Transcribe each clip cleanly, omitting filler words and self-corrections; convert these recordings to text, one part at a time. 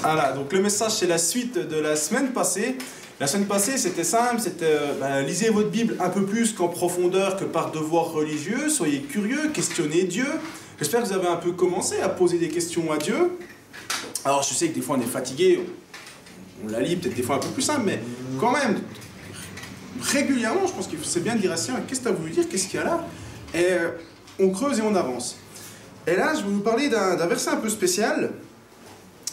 Voilà, donc le message c'est la suite de la semaine passée. La semaine passée c'était simple, c'était lisez votre Bible un peu plus qu'en profondeur que par devoir religieux, soyez curieux, questionnez Dieu. J'espère que vous avez un peu commencé à poser des questions à Dieu. Alors je sais que des fois on est fatigué, on la lit peut-être des fois un peu plus simple, mais quand même, régulièrement je pense que c'est bien de dire à Seigneur, qu'est-ce que tu as voulu dire, qu'est-ce qu'il y a là? Et on creuse et on avance. Et là je vais vous parler d'un verset un peu spécial.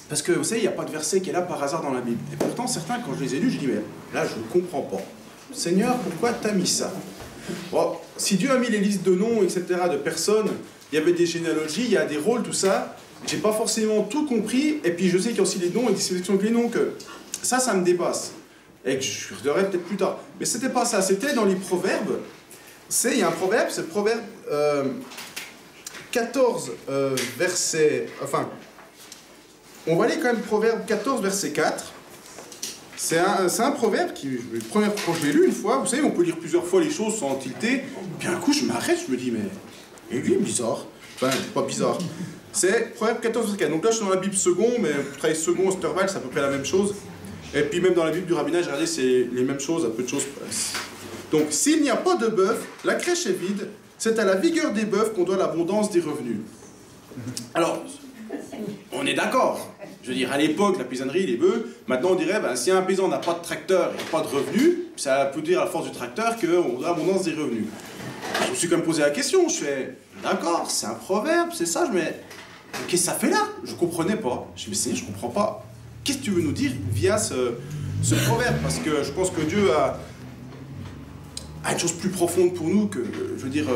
Parce que vous savez, il n'y a pas de verset qui est là par hasard dans la Bible. Et pourtant, certains, quand je les ai lus, je dis, mais là, je ne comprends pas. Seigneur, pourquoi tu as mis ça? Bon, si Dieu a mis les listes de noms, etc., de personnes, il y avait des généalogies, il y a des rôles, tout ça, j'ai pas forcément tout compris, et puis je sais qu'il y a aussi les noms et des sélections avec les noms, que ça me dépasse. Et que je regarderai peut-être plus tard. Mais c'était pas ça, c'était dans les proverbes. Il y a un proverbe, c'est le proverbe 14, verset... Enfin... On va aller quand même Proverbe 14, verset 4. C'est un proverbe qui, la première fois que je l'ai lu une fois, vous savez, on peut lire plusieurs fois les choses sans tilter. Puis un coup, je m'arrête, je me dis, mais et lui, bizarre. Enfin, pas bizarre. C'est Proverbe 14, verset 4. Donc là, je suis dans la Bible second, mais pour travailler second, Osterwald, c'est à peu près la même chose. Et puis même dans la Bible du rabbinage, regardez, c'est les mêmes choses, à peu de choses près. Donc, s'il n'y a pas de bœuf, la crèche est vide. C'est à la vigueur des bœufs qu'on doit l'abondance des revenus. Alors, on est d'accord. Je veux dire, à l'époque, la paysannerie, les bœufs, maintenant on dirait, ben, si un paysan n'a pas de tracteur et pas de revenus, ça peut dire à la force du tracteur qu'on a abondance des revenus. Je me suis quand même posé la question, je fais, d'accord, c'est un proverbe, c'est ça, mais qu'est-ce que ça fait là? Je ne comprenais pas. Je me suis dit, je ne comprends pas. Qu'est-ce que tu veux nous dire via ce proverbe? Parce que je pense que Dieu a une chose plus profonde pour nous que, je veux dire,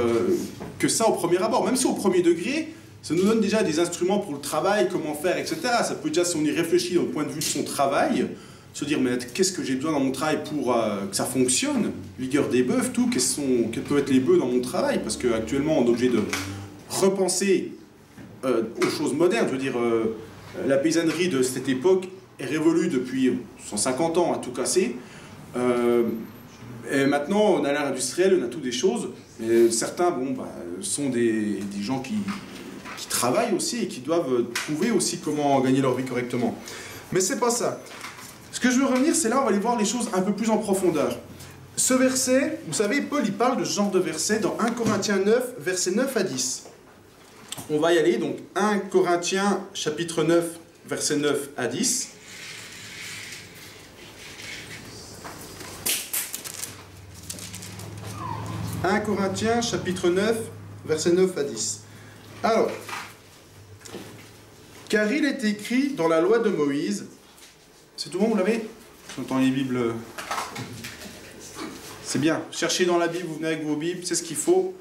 que ça au premier abord. Même si au premier degré, ça nous donne déjà des instruments pour le travail, comment faire, etc. Ça peut déjà, si on y réfléchit au point de vue de son travail, se dire, mais qu'est-ce que j'ai besoin dans mon travail pour que ça fonctionne? Vigueur des bœufs, tout, quels peuvent être les bœufs dans mon travail? Parce qu'actuellement, on est obligé de repenser aux choses modernes. Je veux dire, la paysannerie de cette époque est révolue depuis 150 ans, à tout casser. Et maintenant, on a l'ère industrielle, on a toutes des choses. Mais certains, bon, sont des gens qui travaillent aussi et qui doivent trouver aussi comment gagner leur vie correctement. Mais c'est pas ça. Ce que je veux revenir, c'est là, on va aller voir les choses un peu plus en profondeur. Ce verset, vous savez, Paul, il parle de ce genre de verset dans 1 Corinthiens 9, versets 9 à 10. On va y aller, donc 1 Corinthiens, chapitre 9, versets 9 à 10. « 1 Corinthiens, chapitre 9, versets 9 à 10. Alors, car il est écrit dans la loi de Moïse, c'est tout bon, vous l'avez? J'entends les Bibles. C'est bien, cherchez dans la Bible, vous venez avec vos Bibles, c'est ce qu'il faut.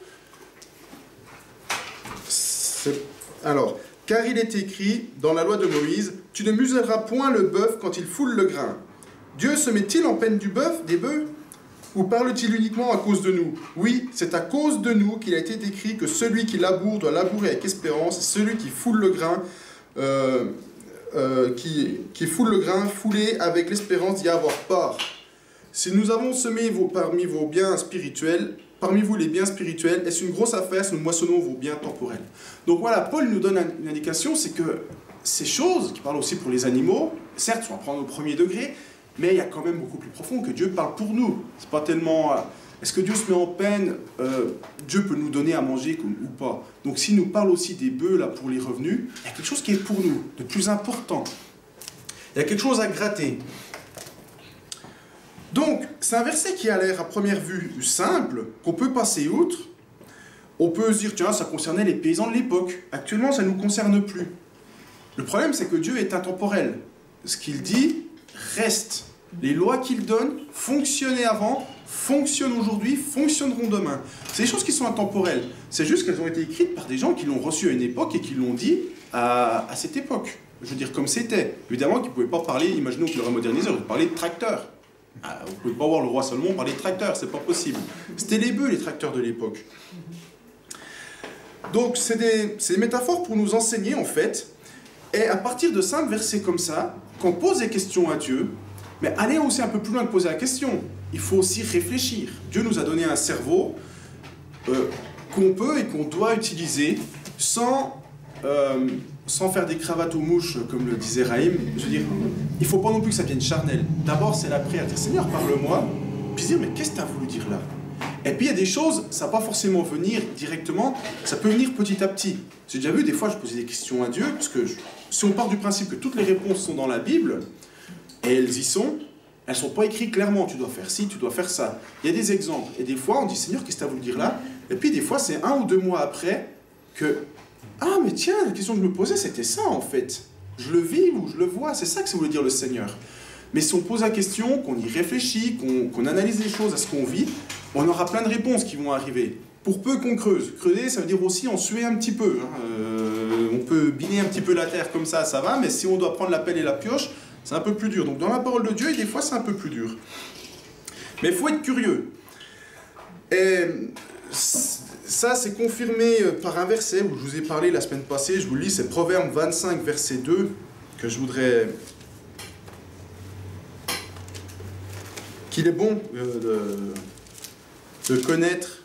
Alors, car il est écrit dans la loi de Moïse, tu ne muselleras point le bœuf quand il foule le grain. Dieu se met-il en peine du bœuf, des bœufs? Ou parle-t-il uniquement à cause de nous? Oui, c'est à cause de nous qu'il a été écrit que celui qui laboure doit labourer avec espérance, et celui qui foule le grain, qui foule le grain, fouler avec l'espérance d'y avoir part. Si nous avons semé parmi vous les biens spirituels, est-ce une grosse affaire si nous moissonnons vos biens temporels? Donc voilà, Paul nous donne une indication, c'est que ces choses, qui parlent aussi pour les animaux, certes, sont à prendre au premier degré, mais il y a quand même beaucoup plus profond que Dieu parle pour nous. C'est pas tellement... Est-ce que Dieu se met en peine? Dieu peut nous donner à manger ou pas? Donc s'il nous parle aussi des bœufs là, pour les revenus, il y a quelque chose qui est pour nous, de plus important. Il y a quelque chose à gratter. Donc, c'est un verset qui a l'air à première vue simple, qu'on peut passer outre. On peut se dire, tiens, ça concernait les paysans de l'époque. Actuellement, ça ne nous concerne plus. Le problème, c'est que Dieu est intemporel. Ce qu'il dit reste. Les lois qu'il donne fonctionnaient avant, fonctionnent aujourd'hui, fonctionneront demain. C'est des choses qui sont intemporelles. C'est juste qu'elles ont été écrites par des gens qui l'ont reçu à une époque et qui l'ont dit à cette époque. Je veux dire, comme c'était. Évidemment qu'ils ne pouvaient pas parler, imaginons qu'ils l'auraient modernisé, ils auraient parlé de tracteurs. Vous ne pouvez pas voir le roi Salomon parler de tracteurs, c'est pas possible. C'était les bœufs, les tracteurs de l'époque. Donc, c'est des métaphores pour nous enseigner, en fait. Et à partir de simples versets comme ça, qu'on pose des questions à Dieu, mais aller aussi un peu plus loin que poser la question. Il faut aussi réfléchir. Dieu nous a donné un cerveau qu'on peut et qu'on doit utiliser sans sans faire des cravates aux mouches, comme le disait Raïm, je veux dire, il ne faut pas non plus que ça vienne charnel. D'abord, c'est la prière, dire Seigneur, parle-moi, puis dire, mais qu'est-ce que tu as voulu dire là? Et puis il y a des choses, ça ne va pas forcément venir directement, ça peut venir petit à petit. J'ai déjà vu, des fois, je posais des questions à Dieu, parce que si on part du principe que toutes les réponses sont dans la Bible, et elles y sont, elles ne sont pas écrites clairement, tu dois faire ci, tu dois faire ça. Il y a des exemples, et des fois, on dit, Seigneur, qu'est-ce que tu as voulu dire là? Et puis des fois, c'est 1 ou 2 mois après que, ah mais tiens, la question que je me posais, c'était ça en fait. Je le vis ou je le vois, c'est ça que ça voulait dire le Seigneur. Mais si on pose la question, qu'on y réfléchit, qu'on analyse les choses à ce qu'on vit, on aura plein de réponses qui vont arriver. Pour peu qu'on creuse. Creuser, ça veut dire aussi en suer un petit peu. On peut biner un petit peu la terre comme ça va, mais si on doit prendre la pelle et la pioche, c'est un peu plus dur. Donc dans la parole de Dieu, des fois c'est un peu plus dur. Mais il faut être curieux. Et ça, c'est confirmé par un verset où je vous ai parlé la semaine passée, je vous le lis, c'est Proverbe 25, verset 2, que je voudrais... qu'il est bon de connaître.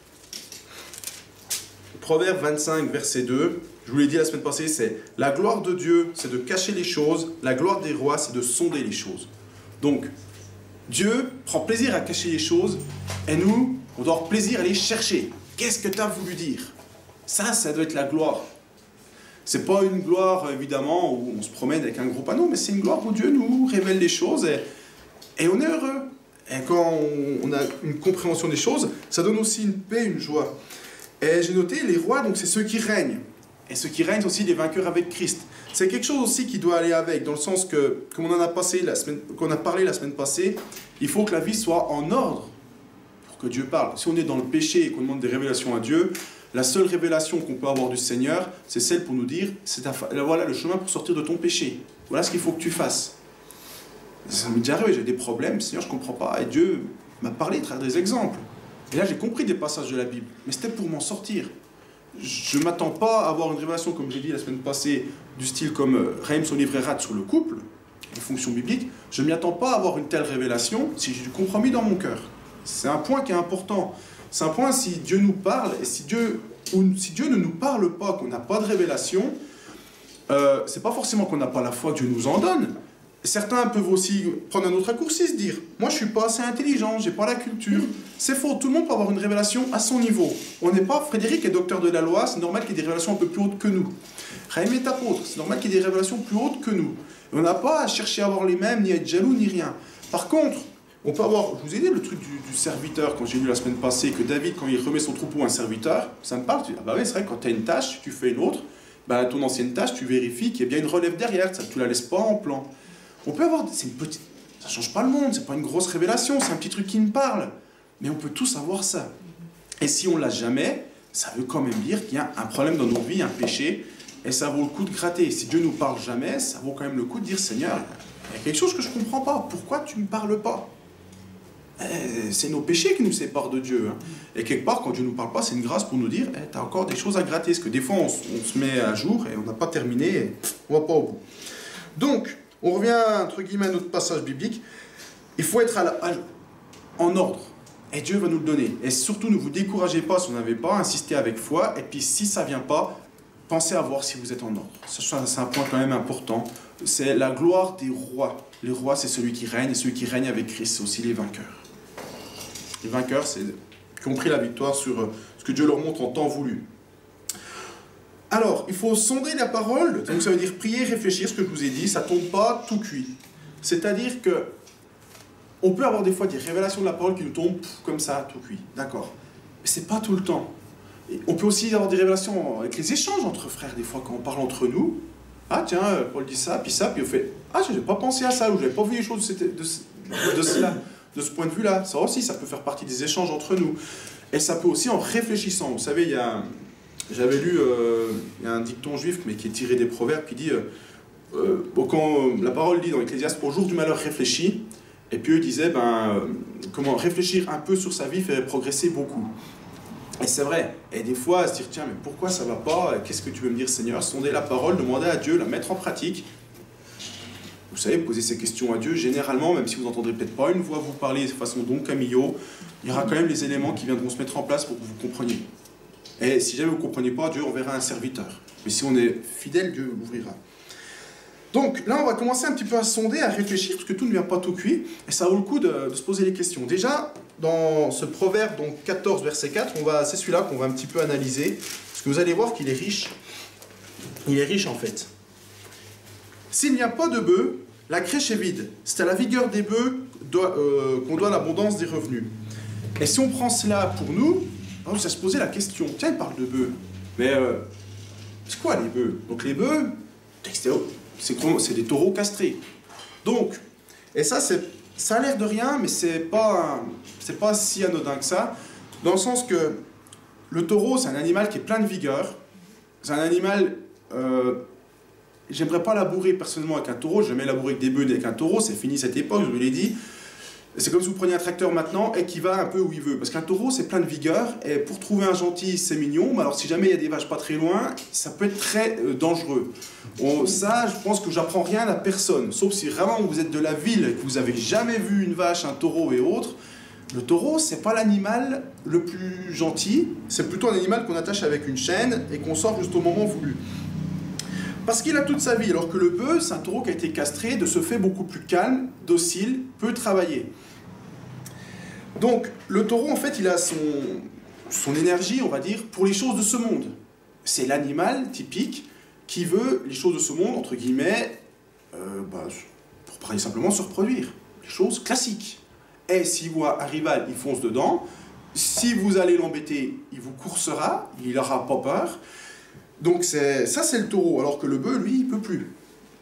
Proverbe 25, verset 2, je vous l'ai dit la semaine passée, c'est « La gloire de Dieu, c'est de cacher les choses, la gloire des rois, c'est de sonder les choses. » Donc, Dieu prend plaisir à cacher les choses, et nous, on doit avoir plaisir à les chercher. Qu'est-ce que tu as voulu dire? Ça doit être la gloire. C'est pas une gloire, évidemment, où on se promène avec un gros panneau, mais c'est une gloire où Dieu nous révèle les choses, et on est heureux. Et quand on a une compréhension des choses, ça donne aussi une paix, une joie. Et j'ai noté, les rois, donc c'est ceux qui règnent. Et ceux qui règnent, c'est aussi les vainqueurs avec Christ. C'est quelque chose aussi qui doit aller avec, dans le sens que, comme on en a parlé la semaine passée, il faut que la vie soit en ordre pour que Dieu parle. Si on est dans le péché et qu'on demande des révélations à Dieu, la seule révélation qu'on peut avoir du Seigneur, c'est celle pour nous dire, voilà le chemin pour sortir de ton péché. Voilà ce qu'il faut que tu fasses. Ça m'est déjà arrivé, j'ai des problèmes, Seigneur, je ne comprends pas. Et Dieu m'a parlé à travers des exemples. Et là, j'ai compris des passages de la Bible, mais c'était pour m'en sortir. Je ne m'attends pas à avoir une révélation, comme j'ai dit la semaine passée, du style comme Raïm son livret rate sur le couple, les fonctions bibliques. Je ne m'y attends pas à avoir une telle révélation si j'ai du compromis dans mon cœur. C'est un point qui est important. C'est un point, si Dieu nous parle, et si Dieu ne nous parle pas, qu'on n'a pas de révélation, c'est pas forcément qu'on n'a pas la foi que Dieu nous en donne. Certains peuvent aussi prendre un autre raccourci, se dire « Moi, je ne suis pas assez intelligent, je n'ai pas la culture. » C'est faux, tout le monde peut avoir une révélation à son niveau. On n'est pas... Frédéric est docteur de la loi, c'est normal qu'il y ait des révélations un peu plus hautes que nous. Raïm est apôtre, c'est normal qu'il y ait des révélations plus hautes que nous. Et on n'a pas à chercher à avoir les mêmes, ni à être jaloux, ni rien. Par contre, on peut avoir... Je vous ai dit le truc du serviteur, quand j'ai lu la semaine passée, que David, quand il remet son troupeau à un serviteur, ça me parle, tu dis « Ah bah oui, c'est vrai, quand tu as une tâche, tu fais une autre, bah, ton ancienne tâche, tu vérifies qu'il y a bien une relève derrière, ça, tu ne la laisses pas en plan. » On peut avoir, c'est une petite, ça change pas le monde, c'est pas une grosse révélation, c'est un petit truc qui me parle. Mais on peut tous avoir ça. Et si on l'a jamais, ça veut quand même dire qu'il y a un problème dans nos vies, un péché, et ça vaut le coup de gratter. Si Dieu nous parle jamais, ça vaut quand même le coup de dire Seigneur, il y a quelque chose que je comprends pas, pourquoi tu me parles pas? C'est nos péchés qui nous séparent de Dieu. Et quelque part, quand Dieu nous parle pas, c'est une grâce pour nous dire tu as encore des choses à gratter. Parce que des fois, on se met à jour et on n'a pas terminé, et on va pas au bout. Donc, on revient, entre guillemets, à notre passage biblique. Il faut être en ordre. Et Dieu va nous le donner. Et surtout, ne vous découragez pas si vous n'avez pas, insistez avec foi. Et puis, si ça ne vient pas, pensez à voir si vous êtes en ordre. C'est un point quand même important. C'est la gloire des rois. Les rois, c'est celui qui règne. Et celui qui règne avec Christ, c'est aussi les vainqueurs. Les vainqueurs, c'est qui ont pris la victoire sur ce que Dieu leur montre en temps voulu. Alors, il faut sonder la parole, donc ça veut dire prier, réfléchir, ce que je vous ai dit, ça ne tombe pas tout cuit. C'est-à-dire que on peut avoir des fois des révélations de la parole qui nous tombent comme ça, tout cuit, d'accord. Mais ce n'est pas tout le temps. Et on peut aussi avoir des révélations avec les échanges entre frères, des fois quand on parle entre nous. Ah tiens, Paul dit ça, puis on fait « Ah, je n'avais pas pensé à ça, ou je n'avais pas vu les choses de ce point de vue-là. » Ça aussi, ça peut faire partie des échanges entre nous. Et ça peut aussi en réfléchissant. Vous savez, j'avais lu un dicton juif, mais qui est tiré des proverbes, qui dit quand la parole dit dans Ecclésiaste, au jour du malheur réfléchis, et puis eux disaient, comment réfléchir un peu sur sa vie fait progresser beaucoup. Et c'est vrai, et des fois, à se dire, tiens, mais pourquoi ça va pas? Qu'est-ce que tu veux me dire, Seigneur? Sonder la parole, demander à Dieu, la mettre en pratique. Vous savez, poser ces questions à Dieu, généralement, même si vous n'entendrez peut-être pas une voix vous parler de façon Don Camillo, il y aura quand même les éléments qui viendront se mettre en place pour que vous compreniez. Et si jamais vous ne comprenez pas, Dieu enverra un serviteur. Mais si on est fidèle, Dieu l'ouvrira. Donc là, on va commencer un petit peu à sonder, à réfléchir, parce que tout ne vient pas tout cuit, et ça vaut le coup de se poser les questions. Déjà, dans ce proverbe, donc 14, verset 4, c'est celui-là qu'on va un petit peu analyser, parce que vous allez voir qu'il est riche. Il est riche en fait. S'il n'y a pas de bœufs, la crèche est vide. C'est à la vigueur des bœufs qu'on doit l'abondance des revenus. Et si on prend cela pour nous, on va se poser la question. Tiens, il parle de bœufs. Mais c'est quoi les bœufs? Donc les bœufs, c'est des taureaux castrés. Donc, et ça a l'air de rien, mais c'est pas si anodin que ça, dans le sens que le taureau, c'est un animal qui est plein de vigueur. C'est un animal... j'aimerais pas labourer personnellement avec un taureau, j'ai jamais labouré avec des bœufs avec un taureau, c'est fini cette époque, je vous l'ai dit. C'est comme si vous preniez un tracteur maintenant et qui va un peu où il veut. Parce qu'un taureau, c'est plein de vigueur, et pour trouver un gentil, c'est mignon, mais alors si jamais il y a des vaches pas très loin, ça peut être très dangereux. Ça, je pense que j'apprends rien à personne, sauf si vraiment vous êtes de la ville et que vous avez jamais vu une vache, un taureau et autres. Le taureau, c'est pas l'animal le plus gentil, c'est plutôt un animal qu'on attache avec une chaîne et qu'on sort juste au moment voulu. Parce qu'il a toute sa vie, alors que le bœuf, c'est un taureau qui a été castré, de ce fait beaucoup plus calme, docile, peut travailler. Donc, le taureau, en fait, il a son énergie, on va dire, pour les choses de ce monde. C'est l'animal typique qui veut les choses de ce monde, entre guillemets, pour parler simplement, se reproduire. Les choses classiques. Et s'il voit un rival, il fonce dedans. Si vous allez l'embêter, il vous coursera, il n'aura pas peur. Donc ça c'est le taureau, alors que le bœuf, lui, il peut plus.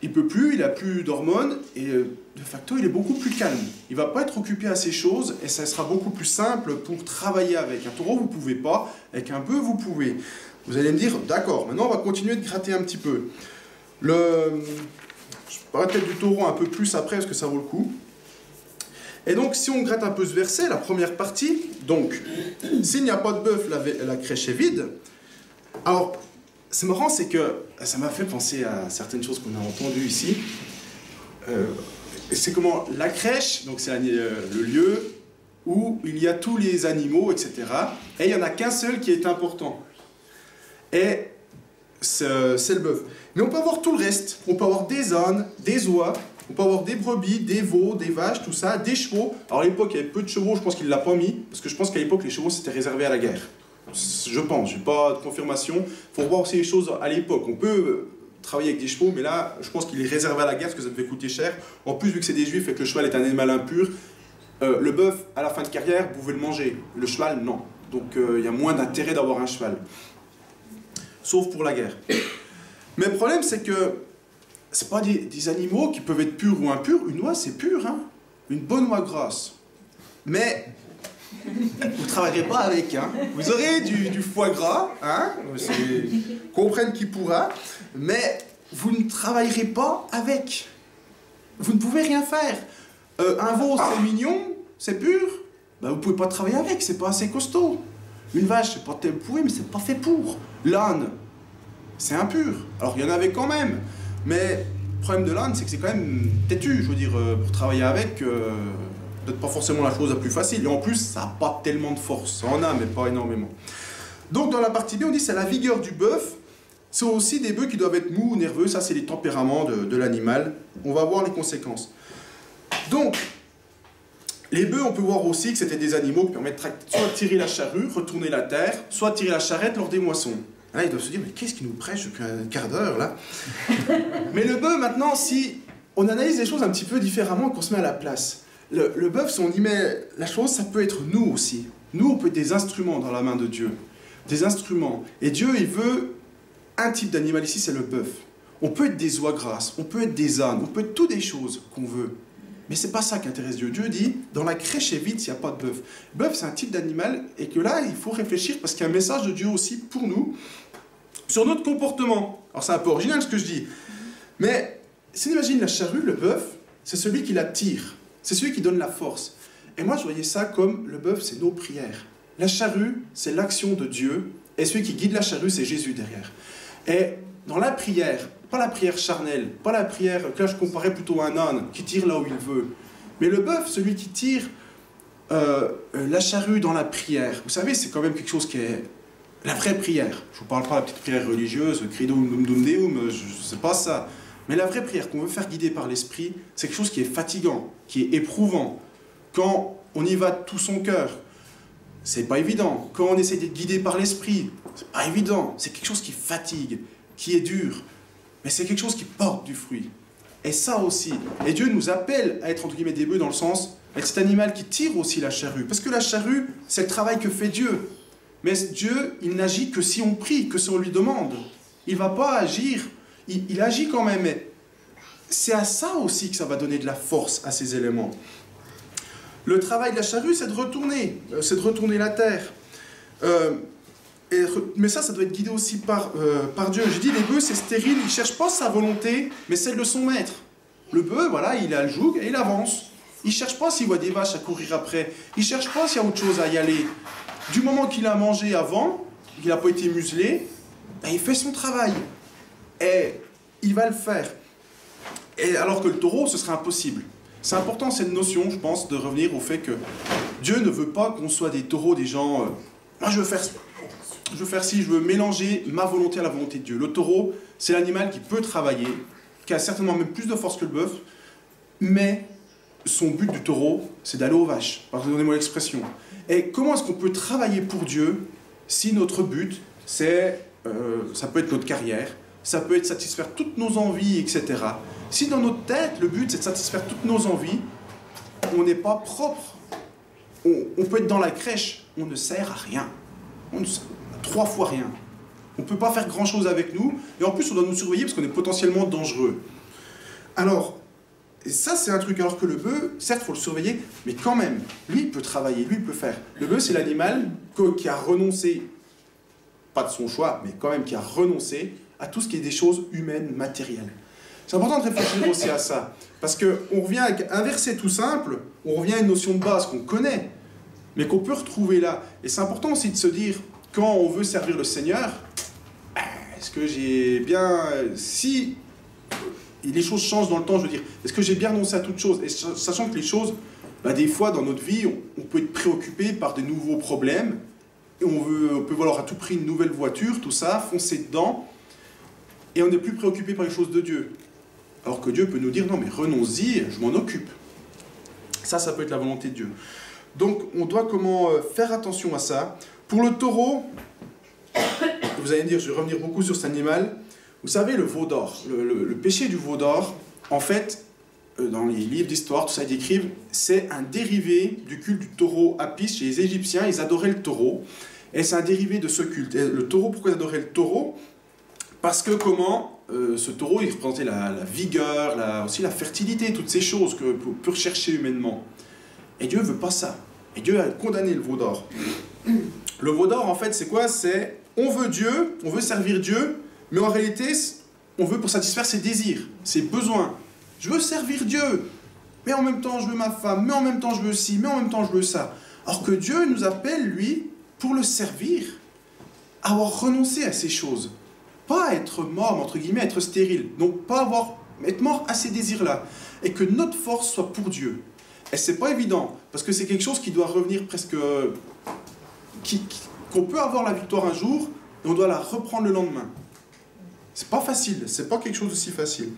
Il peut plus, il a plus d'hormones, et de facto, il est beaucoup plus calme. Il va pas être occupé à ces choses, et ça sera beaucoup plus simple pour travailler avec. Un taureau, vous pouvez pas, avec un bœuf, vous pouvez. Vous allez me dire, d'accord, maintenant on va continuer de gratter un petit peu. Je parlerai peut-être du taureau un peu plus après, parce que ça vaut le coup. Et donc, si on gratte un peu ce verset, la première partie, donc, s'il n'y a pas de bœuf, la crèche est vide. Alors, c'est marrant, c'est que ça m'a fait penser à certaines choses qu'on a entendues ici. C'est comment la crèche, donc c'est le lieu où il y a tous les animaux, etc. Et il n'y en a qu'un seul qui est important. Et c'est le bœuf. Mais on peut avoir tout le reste. On peut avoir des ânes, des oies, on peut avoir des brebis, des veaux, des vaches, tout ça, des chevaux. Alors à l'époque, il y avait peu de chevaux, je pense qu'il ne l'a pas mis, parce que je pense qu'à l'époque, les chevaux, c'était réservé à la guerre. Je pense, je n'ai pas de confirmation. Il faut voir aussi les choses à l'époque. On peut travailler avec des chevaux, mais là, je pense qu'il est réservé à la guerre, parce que ça devait coûter cher. En plus, vu que c'est des juifs et que le cheval est un animal impur, le bœuf, à la fin de carrière, vous pouvez le manger. Le cheval, non. Donc il y a moins d'intérêt d'avoir un cheval. Sauf pour la guerre. Mais le problème, c'est que c'est pas des animaux qui peuvent être purs ou impurs. Une oie, c'est pur, hein. Une bonne oie grasse. Mais vous ne travaillerez pas avec, hein. Vous aurez du foie gras, hein. Comprenne qui pourra. Mais vous ne travaillerez pas avec. Vous ne pouvez rien faire. Un veau, c'est mignon, c'est pur. Ben, vous ne pouvez pas travailler avec, c'est pas assez costaud. Une vache, c'est pas tel poulet, mais c'est pas fait pour. L'âne, c'est impur. Alors il y en avait quand même. Mais le problème de l'âne, c'est que c'est quand même têtu, je veux dire, pour travailler avec, peut-être pas forcément la chose la plus facile. Et en plus, ça n'a pas tellement de force. Ça en a, mais pas énormément. Donc dans la partie B, on dit c'est la vigueur du bœuf. C'est aussi des bœufs qui doivent être mous ou nerveux. Ça, c'est les tempéraments de l'animal. On va voir les conséquences. Donc, les bœufs, on peut voir aussi que c'était des animaux qui permettent soit de tirer la charrue, retourner la terre, soit de tirer la charrette lors des moissons. Là, ils doivent se dire, mais qu'est-ce qu'il nous prêche depuis un quart d'heure, là? Mais le bœuf, maintenant, si on analyse les choses un petit peu différemment, qu'on se met à la place, le bœuf, si on y met la chose, ça peut être nous aussi. Nous, on peut être des instruments dans la main de Dieu. Des instruments. Et Dieu, il veut un type d'animal ici, c'est le bœuf. On peut être des oies grasses, on peut être des ânes, on peut être toutes des choses qu'on veut. Mais c'est pas ça qui intéresse Dieu. Dieu dit, dans la crèche est vide s'il n'y a pas de bœuf. Bœuf, c'est un type d'animal, et que là, il faut réfléchir, parce qu'il y a un message de Dieu aussi pour nous, sur notre comportement. Alors c'est un peu original ce que je dis, mais si on imagine la charrue, le bœuf, c'est celui qui la tire, c'est celui qui donne la force. Et moi je voyais ça comme le bœuf, c'est nos prières. La charrue, c'est l'action de Dieu, et celui qui guide la charrue, c'est Jésus derrière. Et dans la prière, pas la prière charnelle, pas la prière, que là je comparais plutôt à un âne, qui tire là où il veut, mais le bœuf, celui qui tire la charrue dans la prière. Vous savez, c'est quand même quelque chose qui est la vraie prière. Je ne vous parle pas de la petite prière religieuse, credo dum dum deum, c'est pas ça. Mais la vraie prière qu'on veut faire guider par l'esprit, c'est quelque chose qui est fatigant, qui est éprouvant. Quand on y va de tout son cœur, c'est pas évident. Quand on essaie d'être guidé par l'esprit, c'est pas évident. C'est quelque chose qui fatigue, qui est dur. Mais c'est quelque chose qui porte du fruit. Et ça aussi. Et Dieu nous appelle à être entre guillemets des bœufs dans le sens, être cet animal qui tire aussi la charrue. Parce que la charrue, c'est le travail que fait Dieu. Mais Dieu, il n'agit que si on prie, que si on lui demande. Il ne va pas agir, il agit quand même. Mais c'est à ça aussi que ça va donner de la force à ces éléments. Le travail de la charrue, c'est de retourner la terre. Mais ça doit être guidé aussi par Dieu. J'ai dit, les bœufs, c'est stérile, ils ne cherchent pas sa volonté, mais celle de son maître. Le bœuf, voilà, il a le joug et il avance. Il ne cherche pas s'il voit des vaches à courir après. Il ne cherche pas s'il y a autre chose à y aller. Du moment qu'il a mangé avant, qu'il n'a pas été muselé, ben, il fait son travail. Et il va le faire. Et alors que le taureau, ce serait impossible. C'est important cette notion, je pense, de revenir au fait que Dieu ne veut pas qu'on soit des taureaux, des gens... moi, je veux faire ci, je veux mélanger ma volonté à la volonté de Dieu. Le taureau, c'est l'animal qui peut travailler, qui a certainement même plus de force que le bœuf, mais son but du taureau, c'est d'aller aux vaches. Pardonnez-moi l'expression. Et comment est-ce qu'on peut travailler pour Dieu si notre but, c'est, ça peut être notre carrière, ça peut être satisfaire toutes nos envies, etc. Si dans notre tête, le but, c'est de satisfaire toutes nos envies, on n'est pas propre. On peut être dans la crèche, on ne sert à rien. On ne sert à 3 fois rien. On ne peut pas faire grand-chose avec nous, et en plus, on doit nous surveiller parce qu'on est potentiellement dangereux. Alors, ça, c'est un truc, alors que le bœuf, certes, il faut le surveiller, mais quand même, lui, il peut travailler, lui, il peut faire. Le bœuf, c'est l'animal qui a renoncé, pas de son choix, mais quand même qui a renoncé à tout ce qui est des choses humaines, matérielles. C'est important de réfléchir aussi à ça, parce qu'on revient avec un verset tout simple, on revient à une notion de base qu'on connaît, mais qu'on peut retrouver là. Et c'est important aussi de se dire, quand on veut servir le Seigneur, est-ce que j'ai bien... Si les choses changent dans le temps, je veux dire, est-ce que j'ai bien renoncé à toute chose? Et sachant que les choses, des fois dans notre vie, on peut être préoccupé par de nouveaux problèmes, et on peut vouloir à tout prix une nouvelle voiture, tout ça, foncer dedans, et on n'est plus préoccupé par les choses de Dieu. Alors que Dieu peut nous dire, non mais renonce-y, je m'en occupe. Ça peut être la volonté de Dieu. Donc on doit faire attention à ça. Pour le taureau, vous allez me dire, je vais revenir beaucoup sur cet animal. Vous savez, le veau d'or, le péché du veau d'or, en fait, dans les livres d'histoire, tout ça, ils décrivent, c'est un dérivé du culte du taureau Apis chez les Égyptiens. Ils adoraient le taureau, et c'est un dérivé de ce culte. Et le taureau, pourquoi ils adoraient le taureau? Parce que ce taureau, il représentait la vigueur, aussi la fertilité, toutes ces choses que peut rechercher humainement. Et Dieu ne veut pas ça. Et Dieu a condamné le veau d'or. Le veau d'or, en fait, c'est quoi? C'est, on veut Dieu, on veut servir Dieu, mais en réalité, on veut pour satisfaire ses désirs, ses besoins. Je veux servir Dieu, mais en même temps, je veux ma femme, mais en même temps, je veux ci, mais en même temps, je veux ça. Alors que Dieu nous appelle, lui, pour le servir, à avoir renoncé à ces choses. Pas être mort, entre guillemets, être stérile. Donc, pas être mort à ces désirs-là. Et que notre force soit pour Dieu. Et c'est pas évident, parce que c'est quelque chose qui doit revenir presque... qu'on peut avoir la victoire un jour, et on doit la reprendre le lendemain. C'est pas facile, c'est pas quelque chose d'aussi facile.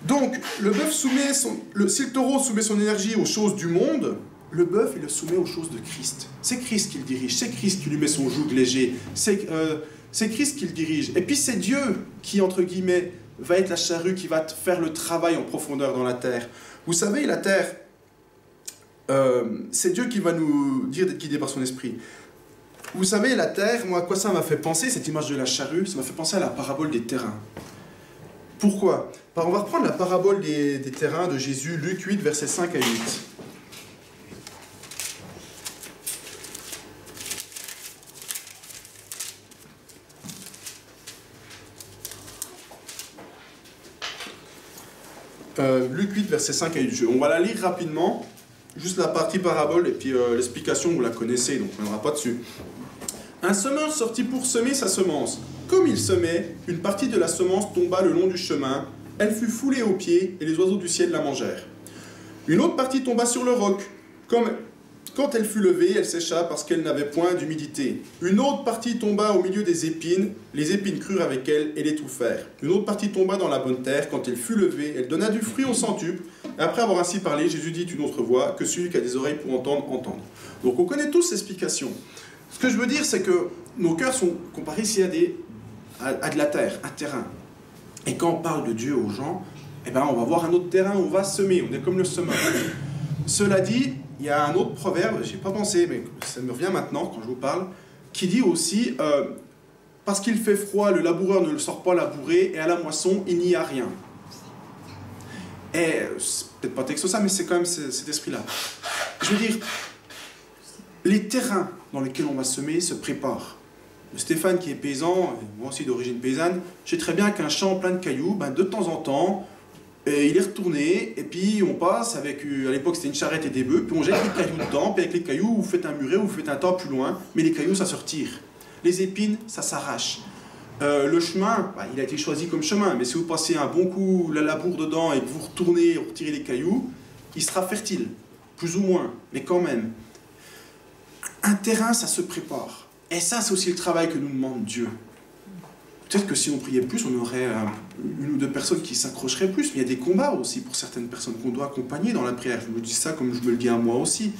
Donc, le bœuf soumet si le taureau soumet son énergie aux choses du monde, le bœuf, il le soumet aux choses de Christ. C'est Christ qui le dirige, c'est Christ qui lui met son joug léger, c'est Christ qui le dirige. Et puis c'est Dieu qui, entre guillemets, va être la charrue qui va faire le travail en profondeur dans la terre. Vous savez, la terre, c'est Dieu qui va nous dire d'être guidés par son esprit. Vous savez, la terre, moi, à quoi ça m'a fait penser, cette image de la charrue? Ça m'a fait penser à la parabole des terrains. Pourquoi? On va reprendre la parabole des terrains de Jésus, Luc 8, versets 5 à 8. Luc 8, verset 5 à 8. On va la lire rapidement, juste la partie parabole, et puis l'explication, vous la connaissez, donc on ne reviendra pas dessus. Un semeur sortit pour semer sa semence. Comme il semait, une partie de la semence tomba le long du chemin, elle fut foulée aux pieds, et les oiseaux du ciel la mangèrent. Une autre partie tomba sur le roc. Comme Quand elle fut levée, elle sécha parce qu'elle n'avait point d'humidité. Une autre partie tomba au milieu des épines. Les épines crurent avec elle et l'étouffèrent. Une autre partie tomba dans la bonne terre. Quand elle fut levée, elle donna du fruit au centuple. Et après avoir ainsi parlé, Jésus dit une autre voix, que celui qui a des oreilles pour entendre, entende. Donc on connaît tous l'explication. Ce que je veux dire, c'est que nos cœurs sont comparés ici à de la terre, un terrain. Et quand on parle de Dieu aux gens, eh ben on va voir un autre terrain où on va semer. On est comme le semeur. Cela dit, il y a un autre proverbe, je n'y ai pas pensé, mais ça me revient maintenant quand je vous parle, qui dit aussi parce qu'il fait froid, le laboureur ne le sort pas labourer, et à la moisson, il n'y a rien. Et c'est peut-être pas texte ça, mais c'est quand même cet esprit-là. Je veux dire, les terrains dans lesquels on va semer se préparent. Stéphane qui est paysan, moi aussi d'origine paysanne, je sais très bien qu'un champ plein de cailloux, ben, de temps en temps, il est retourné, et puis on passe avec, à l'époque c'était une charrette et des bœufs, puis on jette les cailloux dedans, puis avec les cailloux, vous faites un muret, vous faites un tas plus loin, mais les cailloux ça se retire. Les épines, ça s'arrache. Le chemin, bah, il a été choisi comme chemin, mais si vous passez un bon coup la labour dedans et que vous retournez, retirez les cailloux, il sera fertile, plus ou moins, mais quand même. Un terrain, ça se prépare. Et ça, c'est aussi le travail que nous demande Dieu. Peut-être que si on priait plus, on aurait une ou deux personnes qui s'accrocheraient plus. Mais il y a des combats aussi pour certaines personnes qu'on doit accompagner dans la prière. Je me dis ça comme je me le dis à moi aussi.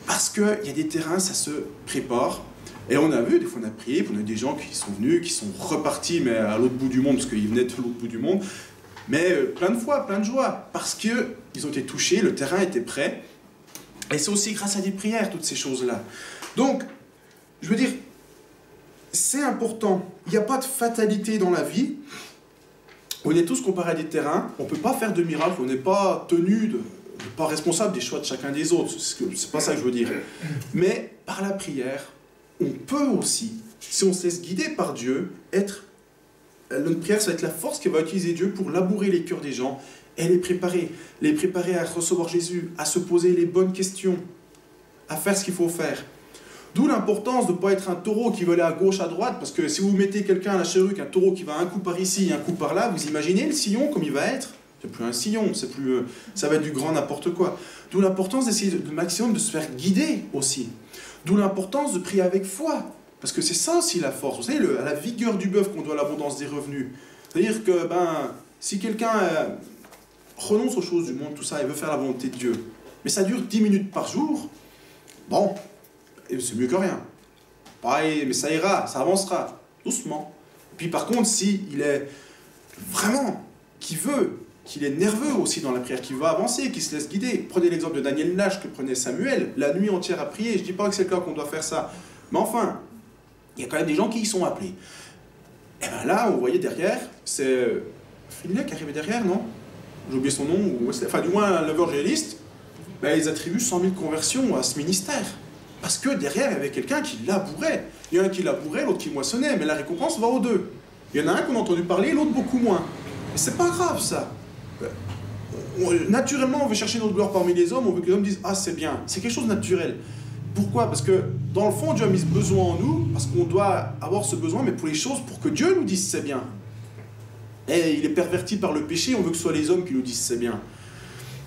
Parce qu'il y a des terrains, ça se prépare. Et on a vu, des fois on a prié, puis on a des gens qui sont venus, qui sont repartis, mais à l'autre bout du monde, parce qu'ils venaient de l'autre bout du monde. Mais plein de fois, plein de joie. Parce qu'ils ont été touchés, le terrain était prêt. Et c'est aussi grâce à des prières, toutes ces choses-là. Donc, je veux dire, c'est important. Il n'y a pas de fatalité dans la vie. On est tous comparés à des terrains. On ne peut pas faire de miracle. On n'est pas tenu, pas responsable des choix de chacun des autres. C'est pas ça que je veux dire. Mais par la prière, on peut aussi, si on se laisse guider par Dieu, notre prière, ça va être la force qui va utiliser Dieu pour labourer les cœurs des gens et les préparer à recevoir Jésus, à se poser les bonnes questions, à faire ce qu'il faut faire. D'où l'importance de ne pas être un taureau qui veut aller à gauche, à droite, parce que si vous mettez quelqu'un à la charrue, un taureau qui va un coup par ici et un coup par là, vous imaginez le sillon comme il va être? C'est plus un sillon, ça va être du grand n'importe quoi. D'où l'importance d'essayer de maximum de se faire guider aussi. D'où l'importance de prier avec foi, parce que c'est ça aussi la force. Vous savez, à la vigueur du bœuf qu'on doit à l'abondance des revenus. C'est-à-dire que si quelqu'un renonce aux choses du monde, tout ça, et veut faire la volonté de Dieu, mais ça dure 10 minutes par jour, bon, c'est mieux que rien. Pareil, mais ça ira, ça avancera, doucement. Puis par contre, s'il est vraiment, qu'il est nerveux aussi dans la prière, qu'il va avancer, qu'il se laisse guider. Prenez l'exemple de Daniel Nash que prenait Samuel, la nuit entière à prier. Je ne dis pas que c'est le cas qu'on doit faire ça. Mais enfin, il y a quand même des gens qui y sont appelés. Et bien là, on voyait derrière, c'est Finlay qui arrivait derrière, non? J'ai oublié son nom, enfin du moins l'évangéliste. Ben, ils attribuent 100 000 conversions à ce ministère. Parce que derrière, il y avait quelqu'un qui labourait. Il y en a un qui labourait, l'autre qui moissonnait, mais la récompense va aux deux. Il y en a un qu'on a entendu parler, l'autre beaucoup moins. Mais c'est pas grave ça. Naturellement, on veut chercher notre gloire parmi les hommes, on veut que les hommes disent « Ah, c'est bien ». C'est quelque chose de naturel. Pourquoi? Parce que dans le fond, Dieu a mis ce besoin en nous, parce qu'on doit avoir ce besoin, mais pour les choses, pour que Dieu nous dise « c'est bien ». Et il est perverti par le péché, on veut que ce soit les hommes qui nous disent « c'est bien ».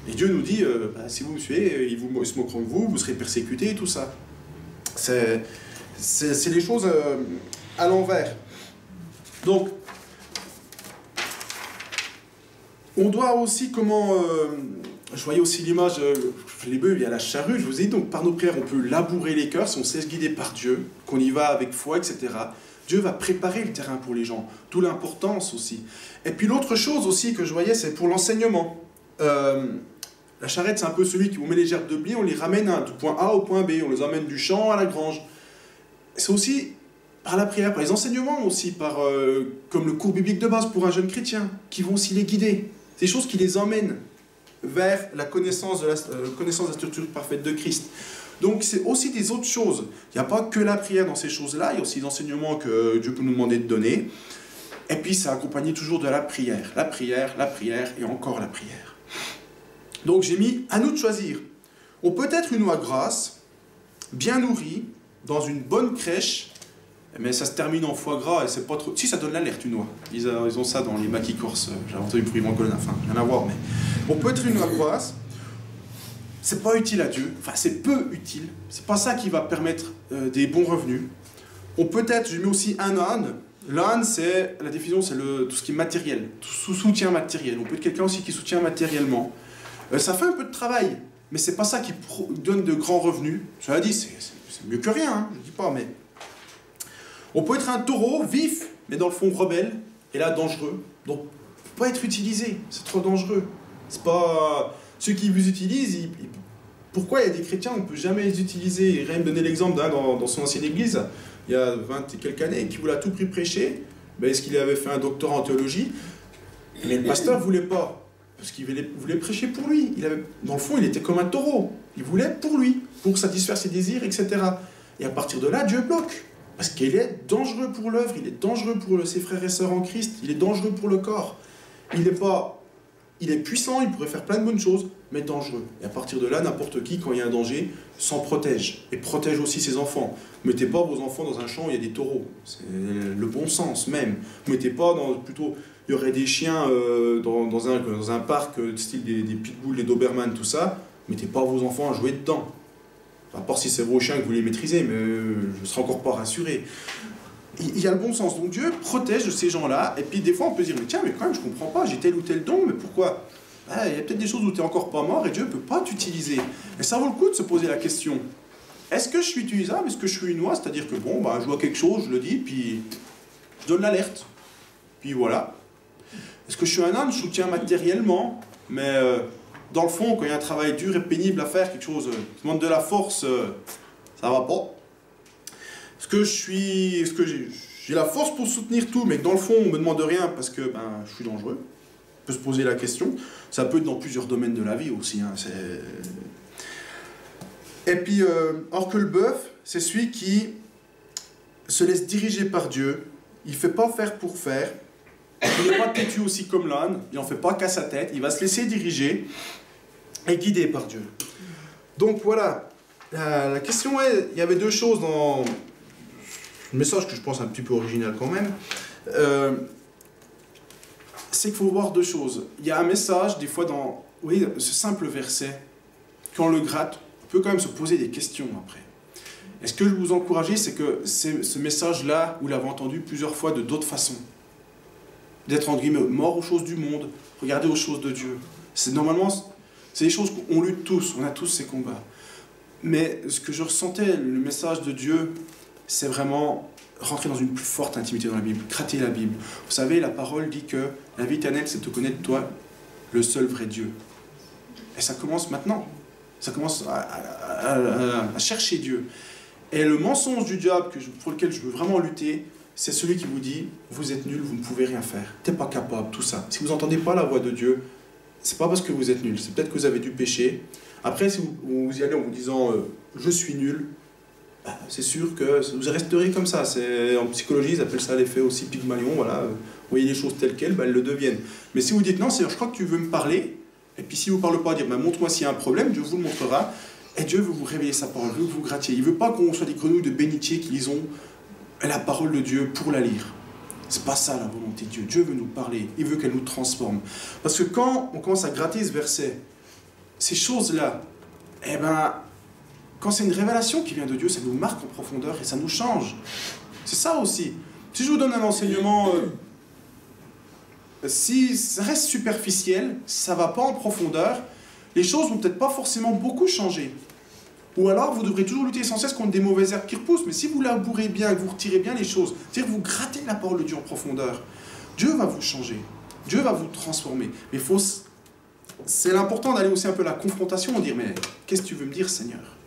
Et Dieu nous dit si vous me suivez, ils se moqueront de vous, vous serez persécutés et tout ça. C'est les choses à l'envers. Donc, on doit aussi, je voyais aussi l'image, les bœufs, il y a la charrue, je vous ai dit, donc par nos prières, on peut labourer les cœurs, si on se laisse guider par Dieu, qu'on y va avec foi, etc. Dieu va préparer le terrain pour les gens, d'où l'importance aussi. Et puis l'autre chose aussi que je voyais, c'est pour l'enseignement. La charrette, c'est un peu celui qui vous met les gerbes de blé, on les ramène du point A au point B, on les emmène du champ à la grange. C'est aussi par la prière, par les enseignements aussi, comme le cours biblique de base pour un jeune chrétien, qui vont aussi les guider. C'est des choses qui les emmènent vers la connaissance de la structure parfaite de Christ. Donc c'est aussi des autres choses. Il n'y a pas que la prière dans ces choses-là, il y a aussi l'enseignement que Dieu peut nous demander de donner. Et puis c'est accompagné toujours de la prière. La prière et encore la prière. Donc j'ai mis à nous de choisir. On peut être une oie grasse, bien nourrie, dans une bonne crèche, mais ça se termine en foie gras et c'est pas trop... Si, ça donne l'alerte, une oie. Ils ont ça dans les maquis corses. J'ai entendu pour Yvan Colonna, enfin, rien à voir, mais... On peut être une oie grasse, c'est pas utile à Dieu, enfin c'est peu utile, c'est pas ça qui va permettre des bons revenus. On peut être, je mets aussi un âne. L'âne, c'est, la définition, c'est tout ce qui est matériel, tout soutien matériel. On peut être quelqu'un aussi qui soutient matériellement. Ça fait un peu de travail, mais c'est pas ça qui donne de grands revenus. Cela dit, c'est mieux que rien, hein, je dis pas, mais... On peut être un taureau vif, mais dans le fond rebelle, et là dangereux. Donc, pas être utilisé, c'est trop dangereux. C'est pas... Ceux qui vous utilisent, pourquoi il y a des chrétiens, on ne peut jamais les utiliser. Rien me donner l'exemple d'un dans son ancienne église, il y a 20 et quelques années, qui voulait à tout prix prêcher. Ben, est-ce qu'il avait fait un doctorat en théologie? Mais le pasteur ne voulait pas, parce qu'il voulait prêcher pour lui. Dans le fond, il était comme un taureau. Il voulait pour lui, pour satisfaire ses désirs, etc. Et à partir de là, Dieu bloque. Parce qu'il est dangereux pour l'œuvre, il est dangereux pour ses frères et sœurs en Christ, il est dangereux pour le corps. Il est puissant, il pourrait faire plein de bonnes choses, mais dangereux. Et à partir de là, n'importe qui, quand il y a un danger, s'en protège. Et protège aussi ses enfants. Mettez pas vos enfants dans un champ où il y a des taureaux. C'est le bon sens même. Mettez pas plutôt... Il y aurait des chiens dans un parc, style des pitbulls, des dobermans, tout ça. Mettez pas vos enfants à jouer dedans. À part si c'est vos chiens que vous les maîtrisez, mais je ne serai encore pas rassuré. Il y a le bon sens. Donc Dieu protège de ces gens-là. Et puis des fois, on peut se dire, mais tiens, mais quand même, je ne comprends pas, j'ai tel ou tel don, mais pourquoi? Il y a peut-être des choses où tu n'es encore pas mort et Dieu ne peut pas t'utiliser. Et ça vaut le coup de se poser la question. Est-ce que je suis utilisable? Est-ce que je suis une oie? C'est-à-dire que bon, je vois quelque chose, je le dis, puis je donne l'alerte. Puis voilà. Est-ce que je suis un âne? Je soutiens matériellement, mais dans le fond, quand il y a un travail dur et pénible à faire, quelque chose qui demande de la force, ça va pas. Est-ce que j'ai la force pour soutenir tout, mais que dans le fond, on me demande rien parce que je suis dangereux? On peut se poser la question. Ça peut être dans plusieurs domaines de la vie aussi. Hein, et puis, or que le bœuf, c'est celui qui se laisse diriger par Dieu. Il ne fait pas faire pour faire. Il n'est pas têtu aussi comme l'âne. Il n'en fait pas qu'à sa tête. Il va se laisser diriger et guider par Dieu. Donc voilà. La question est, il y avait deux choses dans le message que je pense un petit peu original quand même. C'est qu'il faut voir deux choses. Il y a un message, des fois, dans ce simple verset, quand on le gratte, on peut quand même se poser des questions après. Et ce que je vous encourage, c'est que ce message-là, vous l'avez entendu plusieurs fois de d'autres façons. D'être, entre guillemets, mort aux choses du monde, regarder aux choses de Dieu. Normalement, c'est des choses qu'on lutte tous, on a tous ces combats. Mais ce que je ressentais, le message de Dieu, c'est vraiment rentrer dans une plus forte intimité dans la Bible, gratter la Bible. Vous savez, la parole dit que la vie éternelle, c'est de te connaître, toi, le seul vrai Dieu. Et ça commence maintenant. Ça commence à chercher Dieu. Et le mensonge du diable pour lequel je veux vraiment lutter, c'est celui qui vous dit, vous êtes nul, vous ne pouvez rien faire. Tu n'es pas capable, tout ça. Si vous n'entendez pas la voix de Dieu, c'est pas parce que vous êtes nul, c'est peut-être que vous avez du péché. Après, si vous y allez en vous disant, je suis nul, c'est sûr que vous resterez comme ça. En psychologie, ils appellent ça l'effet aussi Pygmalion. Voilà. Vous voyez les choses telles quelles, elles le deviennent. Mais si vous dites, non, Seigneur, je crois que tu veux me parler, et puis si vous ne parlez pas, dire, montre-moi s'il y a un problème, Dieu vous le montrera, et Dieu veut vous révéler sa parole, veut vous grattier. Il ne veut pas qu'on soit des grenouilles de bénitier qui lisons la parole de Dieu pour la lire. C'est pas ça la volonté de Dieu. Dieu veut nous parler, il veut qu'elle nous transforme. Parce que quand on commence à gratter ce verset, ces choses-là, quand c'est une révélation qui vient de Dieu, ça nous marque en profondeur et ça nous change. C'est ça aussi. Si je vous donne un enseignement, si ça reste superficiel, ça ne va pas en profondeur, les choses vont peut-être pas forcément beaucoup changer. Ou alors, vous devrez toujours lutter sans cesse contre des mauvaises herbes qui repoussent. Mais si vous labourez bien, que vous retirez bien les choses, c'est-à-dire que vous grattez la parole de Dieu en profondeur, Dieu va vous changer. Dieu va vous transformer. Mais c'est l'important d'aller aussi un peu à la confrontation, de dire, mais qu'est-ce que tu veux me dire, Seigneur?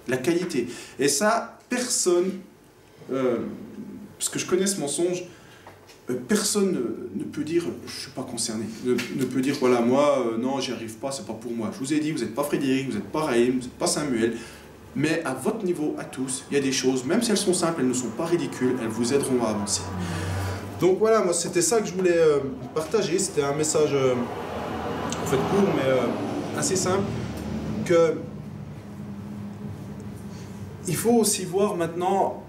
La qualité. Et ça, personne, parce que je connais ce mensonge, personne ne peut dire, je ne suis pas concerné, ne peut dire, voilà, moi, non, j'y arrive pas, c'est pas pour moi. Je vous ai dit, vous n'êtes pas Frédéric, vous n'êtes pas Raïm, vous n'êtes pas Samuel, mais à votre niveau, à tous, il y a des choses, même si elles sont simples, elles ne sont pas ridicules, elles vous aideront à avancer. Donc voilà, moi, c'était ça que je voulais partager, c'était un message, en fait, court, mais assez simple, que il faut aussi voir maintenant,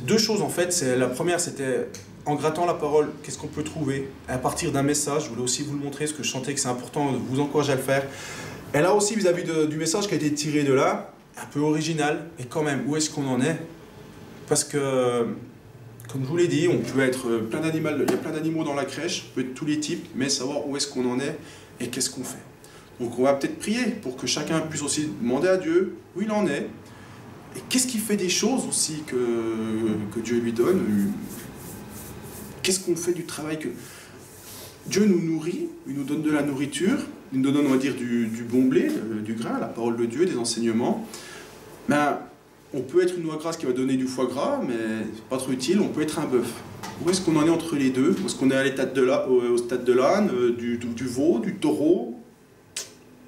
deux choses en fait. La première, c'était en grattant la parole, qu'est-ce qu'on peut trouver à partir d'un message. Je voulais aussi vous le montrer, parce que je sentais que c'est important de vous encourager à le faire. Et là aussi, vis-à-vis du message qui a été tiré de là, un peu original, mais quand même, où est-ce qu'on en est? Parce que, comme je vous l'ai dit, on peut être plein d'animaux, il y a plein d'animaux dans la crèche, on peut être tous les types, mais savoir où est-ce qu'on en est et qu'est-ce qu'on fait. Donc on va peut-être prier pour que chacun puisse aussi demander à Dieu où il en est, et qu'est-ce qui fait des choses aussi que Dieu lui donne. Qu'est-ce qu'on fait du travail que Dieu nous nourrit, il nous donne de la nourriture, il nous donne, on va dire, du bon blé, du grain, la parole de Dieu, des enseignements. Ben, on peut être une noix grasse qui va donner du foie gras, mais c'est pas trop utile, on peut être un bœuf. Où est-ce qu'on en est entre les deux? Est-ce qu'on est à l'état au stade de l'âne, du veau, du taureau?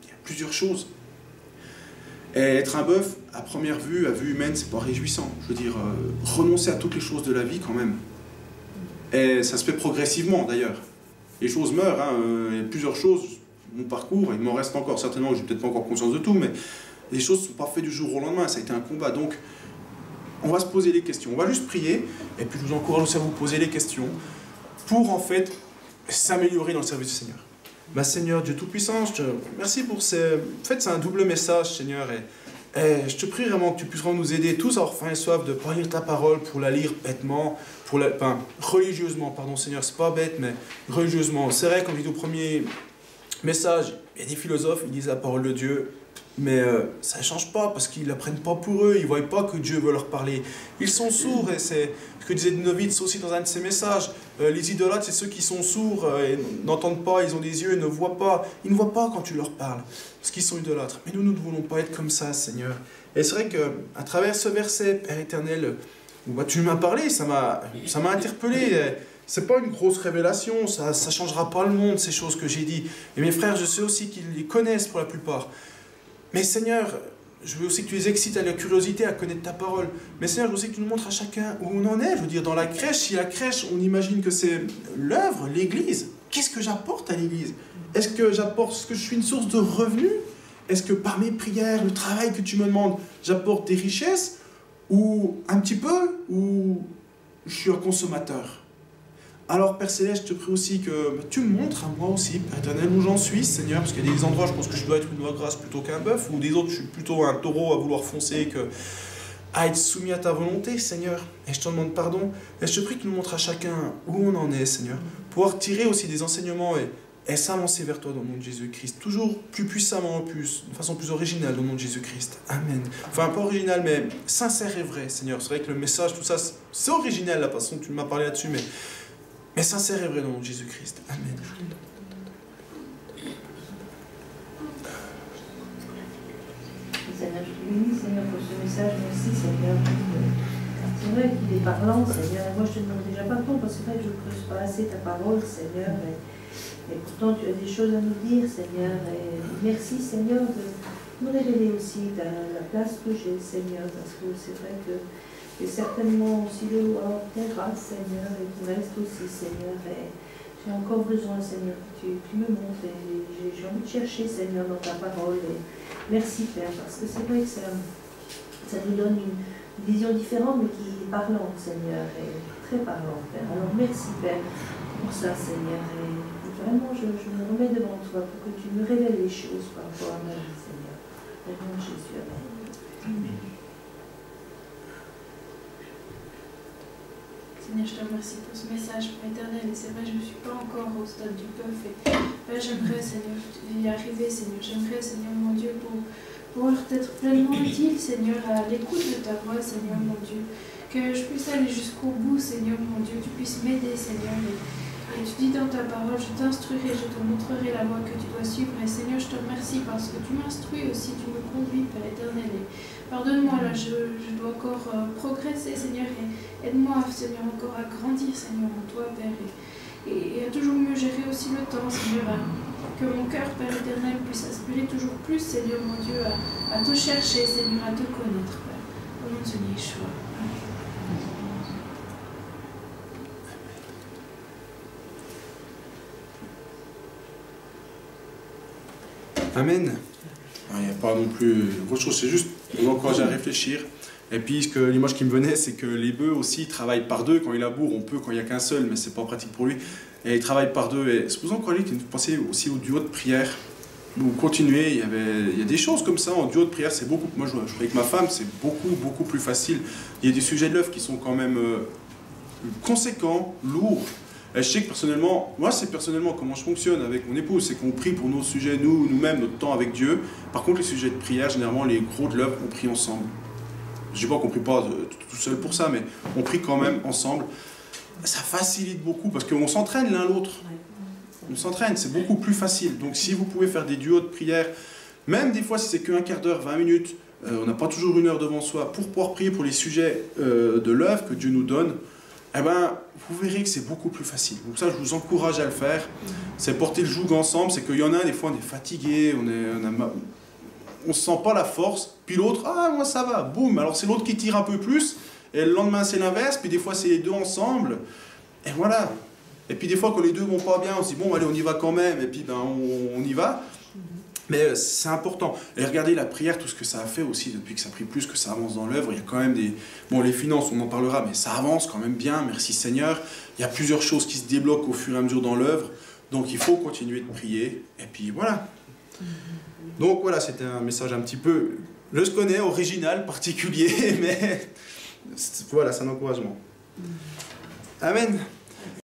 Il y a plusieurs choses. Et être un bœuf, à première vue, à vue humaine, c'est pas réjouissant. Je veux dire, renoncer à toutes les choses de la vie quand même. Et ça se fait progressivement d'ailleurs. Les choses meurent, hein. Il y a plusieurs choses, mon parcours, il m'en reste encore certainement, j'ai peut-être pas encore conscience de tout, mais les choses ne sont pas faites du jour au lendemain, ça a été un combat. Donc, on va se poser les questions. On va juste prier, et puis je vous encourage aussi à vous poser les questions pour en fait s'améliorer dans le service du Seigneur. Ma Seigneur, Dieu Tout-Puissant, je te remercie pour ces... En fait, c'est un double message, Seigneur, et je te prie vraiment que tu puisses vraiment nous aider tous à avoir faim et soif de ne pas lire ta parole pour la lire bêtement, enfin, religieusement, pardon Seigneur, c'est pas bête, mais religieusement. C'est vrai, comme je dis au premier message, il y a des philosophes, ils disent la parole de Dieu, mais ça ne change pas, parce qu'ils ne la prennent pas pour eux, ils ne voient pas que Dieu veut leur parler. Ils sont sourds, et c'est ce que disait Novitz aussi dans un de ses messages. Les idolâtres, c'est ceux qui sont sourds, et n'entendent pas, ils ont des yeux, ils ne voient pas. Ils ne voient pas quand tu leur parles, parce qu'ils sont idolâtres. Mais nous ne voulons pas être comme ça, Seigneur. Et c'est vrai qu'à travers ce verset, Père éternel, bah, tu m'as parlé, ça m'a interpellé. C'est pas une grosse révélation, ça ne changera pas le monde, ces choses que j'ai dit. Et mes frères, je sais aussi qu'ils les connaissent pour la plupart. Mais Seigneur, je veux aussi que tu les excites à la curiosité, à connaître ta parole. Mais Seigneur, je veux aussi que tu nous montres à chacun où on en est. Je veux dire, dans la crèche, si la crèche, on imagine que c'est l'œuvre, l'église, qu'est-ce que j'apporte à l'église? Est-ce que j'apporte, est-ce que je suis une source de revenus? Est-ce que par mes prières, le travail que tu me demandes, j'apporte des richesses? Ou un petit peu? Ou je suis un consommateur? Alors, Père Céleste, je te prie aussi que tu me montres à moi aussi, Père éternel, où j'en suis, Seigneur, parce qu'il y a des endroits, je pense que je dois être une noix grasse plutôt qu'un bœuf, ou des autres, je suis plutôt un taureau à vouloir foncer, à être soumis à ta volonté, Seigneur. Et je te demande pardon. Et je te prie que tu nous montres à chacun où on en est, Seigneur, pouvoir tirer aussi des enseignements et s'avancer vers toi dans le nom de Jésus-Christ, toujours plus puissamment, de façon plus originale dans le nom de Jésus-Christ. Amen. Enfin, pas original, mais sincère et vrai, Seigneur. C'est vrai que le message, tout ça, c'est original, la façon dont tu m'as parlé là-dessus, mais sincère et vrai dans le nom de Jésus-Christ. Amen. Seigneur, je te bénis, Seigneur, pour ce message. Merci, Seigneur. C'est vrai qu'il est parlant, Seigneur. Et moi, je te demande déjà pardon, parce que c'est vrai que je ne creuse pas assez ta parole, Seigneur. Et pourtant, tu as des choses à nous dire, Seigneur. Et merci, Seigneur, de nous révéler aussi la place que j'ai, Seigneur. Parce que c'est vrai que j'ai certainement aussi le loin tes grâces, Seigneur, et qu'il me reste aussi, Seigneur. Et j'ai encore besoin, Seigneur, que tu me montres. Et j'ai envie de chercher, Seigneur, dans ta parole. Et merci, Père, parce que c'est vrai que ça nous donne une vision différente, mais qui est parlante, Seigneur, et très parlante, Père. Alors merci, Père, pour ça, Seigneur. Et vraiment, je me remets devant toi pour que tu me révèles les choses par rapport à ma vie, Seigneur. Au nom de Jésus, amen. Seigneur, je te remercie pour ce message, Père éternel. Et c'est vrai, je ne suis pas encore au stade du bœuf. Et Père, j'aimerais, Seigneur, y arriver, Seigneur. J'aimerais, Seigneur, mon Dieu, pour pouvoir être pleinement utile, Seigneur, à l'écoute de ta voix, Seigneur, mon Dieu. Que je puisse aller jusqu'au bout, Seigneur, mon Dieu. Tu puisses m'aider, Seigneur. Et tu dis dans ta parole, je t'instruirai, je te montrerai la voie que tu dois suivre. Et Seigneur, je te remercie parce que tu m'instruis aussi, tu me conduis, Père éternel. Et pardonne-moi, là, je dois encore progresser, Seigneur. Et aide-moi, Seigneur, encore à grandir, Seigneur, en toi, Père. Et à toujours mieux gérer aussi le temps, Seigneur. Que mon cœur, Père éternel, puisse aspirer toujours plus, Seigneur, mon Dieu, à te chercher, Seigneur, à te connaître, Père. Au nom de Seigneur Yeshua. Amen. Il n'y a pas non plus autre chose, c'est juste on encourage à réfléchir. Et puis l'image qui me venait, c'est que les bœufs aussi travaillent par deux. Quand ils labourent, on peut quand il n'y a qu'un seul, mais c'est pas pratique pour lui. Et ils travaillent par deux. Et c'est pour ça qu'on dit que vous pensez aussi au duo de prière. vous continuez, il y a des choses comme ça en duo de prière, c'est beaucoup, moi je avec ma femme, c'est beaucoup plus facile. Il y a des sujets de l'œuvre qui sont quand même conséquents, lourds. Et je sais que personnellement, moi c'est personnellement comment je fonctionne avec mon épouse, c'est qu'on prie pour nos sujets, nous-mêmes, notre temps avec Dieu. Par contre les sujets de prière, généralement les gros de l'œuvre, on prie ensemble. Je dis pas qu'on prie pas tout seul pour ça, mais on prie quand même ensemble. Ça facilite beaucoup parce qu'on s'entraîne l'un l'autre. On s'entraîne, c'est beaucoup plus facile. Donc si vous pouvez faire des duos de prière, même des fois si c'est qu'un quart d'heure, 20 minutes, on n'a pas toujours une heure devant soi, pour pouvoir prier pour les sujets de l'œuvre que Dieu nous donne, eh ben, vous verrez que c'est beaucoup plus facile. Donc ça, je vous encourage à le faire. C'est porter le joug ensemble, c'est qu'il y en a un, des fois on est fatigué, on se sent pas la force, puis l'autre, ah moi ça va, boum, alors c'est l'autre qui tire un peu plus, et le lendemain c'est l'inverse, puis des fois c'est les deux ensemble, et voilà. Et puis des fois quand les deux vont pas bien, on se dit bon allez on y va quand même, et puis ben on y va. Mais c'est important. Et regardez la prière, tout ce que ça a fait aussi depuis que ça prie plus, que ça avance dans l'œuvre. Il y a quand même des... Bon, les finances, on en parlera, mais ça avance quand même bien, merci Seigneur. Il y a plusieurs choses qui se débloquent au fur et à mesure dans l'œuvre. Donc il faut continuer de prier. Et puis voilà. Donc voilà, c'était un message un petit peu, je le connais, original, particulier, mais voilà, c'est un encouragement. Amen.